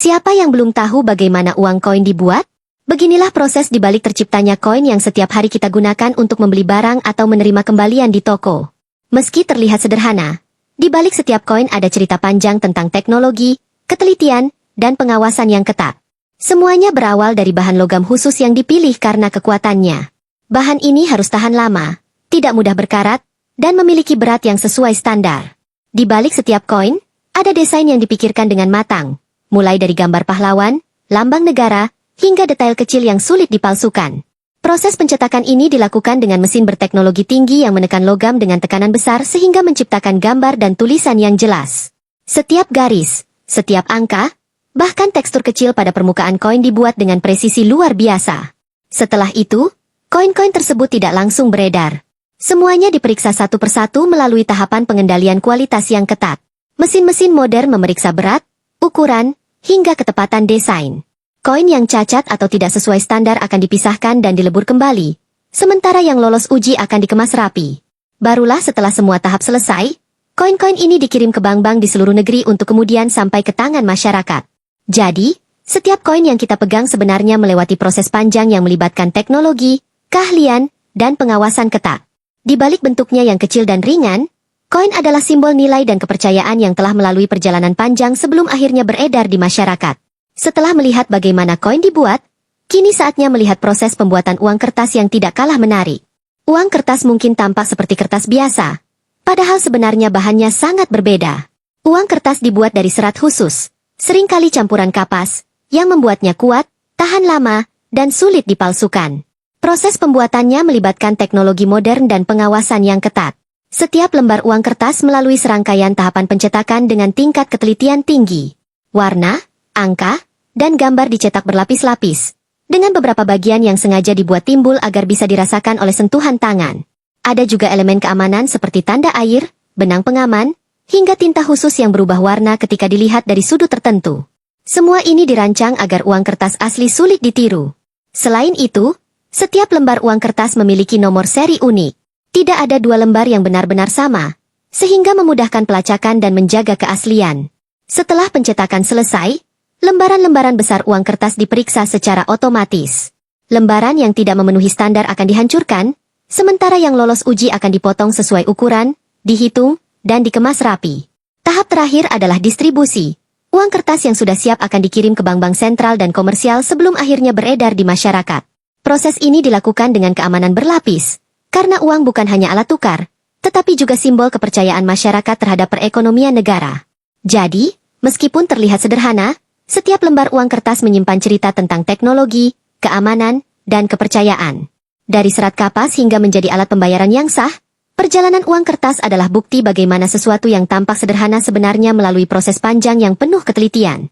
Siapa yang belum tahu bagaimana uang koin dibuat? Beginilah proses dibalik terciptanya koin yang setiap hari kita gunakan untuk membeli barang atau menerima kembalian di toko. Meski terlihat sederhana, di balik setiap koin ada cerita panjang tentang teknologi, ketelitian, dan pengawasan yang ketat. Semuanya berawal dari bahan logam khusus yang dipilih karena kekuatannya. Bahan ini harus tahan lama, tidak mudah berkarat, dan memiliki berat yang sesuai standar. Di balik setiap koin, ada desain yang dipikirkan dengan matang, mulai dari gambar pahlawan, lambang negara, hingga detail kecil yang sulit dipalsukan. Proses pencetakan ini dilakukan dengan mesin berteknologi tinggi yang menekan logam dengan tekanan besar sehingga menciptakan gambar dan tulisan yang jelas. Setiap garis, setiap angka, bahkan tekstur kecil pada permukaan koin dibuat dengan presisi luar biasa. Setelah itu, koin-koin tersebut tidak langsung beredar. Semuanya diperiksa satu persatu melalui tahapan pengendalian kualitas yang ketat. Mesin-mesin modern memeriksa berat, ukuran, hingga ketepatan desain. Koin yang cacat atau tidak sesuai standar akan dipisahkan dan dilebur kembali, sementara yang lolos uji akan dikemas rapi. Barulah setelah semua tahap selesai, koin-koin ini dikirim ke bank-bank di seluruh negeri untuk kemudian sampai ke tangan masyarakat. Jadi, setiap koin yang kita pegang sebenarnya melewati proses panjang yang melibatkan teknologi, keahlian, dan pengawasan ketat. Di balik bentuknya yang kecil dan ringan, koin adalah simbol nilai dan kepercayaan yang telah melalui perjalanan panjang sebelum akhirnya beredar di masyarakat. Setelah melihat bagaimana koin dibuat, kini saatnya melihat proses pembuatan uang kertas yang tidak kalah menarik. Uang kertas mungkin tampak seperti kertas biasa, padahal sebenarnya bahannya sangat berbeda. Uang kertas dibuat dari serat khusus, seringkali campuran kapas, yang membuatnya kuat, tahan lama, dan sulit dipalsukan. Proses pembuatannya melibatkan teknologi modern dan pengawasan yang ketat. Setiap lembar uang kertas melalui serangkaian tahapan pencetakan dengan tingkat ketelitian tinggi. Warna, angka, dan gambar dicetak berlapis-lapis, dengan beberapa bagian yang sengaja dibuat timbul agar bisa dirasakan oleh sentuhan tangan. Ada juga elemen keamanan seperti tanda air, benang pengaman, hingga tinta khusus yang berubah warna ketika dilihat dari sudut tertentu. Semua ini dirancang agar uang kertas asli sulit ditiru. Selain itu, setiap lembar uang kertas memiliki nomor seri unik. Tidak ada dua lembar yang benar-benar sama, sehingga memudahkan pelacakan dan menjaga keaslian. Setelah pencetakan selesai, lembaran-lembaran besar uang kertas diperiksa secara otomatis. Lembaran yang tidak memenuhi standar akan dihancurkan, sementara yang lolos uji akan dipotong sesuai ukuran, dihitung, dan dikemas rapi. Tahap terakhir adalah distribusi. Uang kertas yang sudah siap akan dikirim ke bank-bank sentral dan komersial sebelum akhirnya beredar di masyarakat. Proses ini dilakukan dengan keamanan berlapis, karena uang bukan hanya alat tukar, tetapi juga simbol kepercayaan masyarakat terhadap perekonomian negara. Jadi, meskipun terlihat sederhana, setiap lembar uang kertas menyimpan cerita tentang teknologi, keamanan, dan kepercayaan. Dari serat kapas hingga menjadi alat pembayaran yang sah, perjalanan uang kertas adalah bukti bagaimana sesuatu yang tampak sederhana sebenarnya melalui proses panjang yang penuh ketelitian.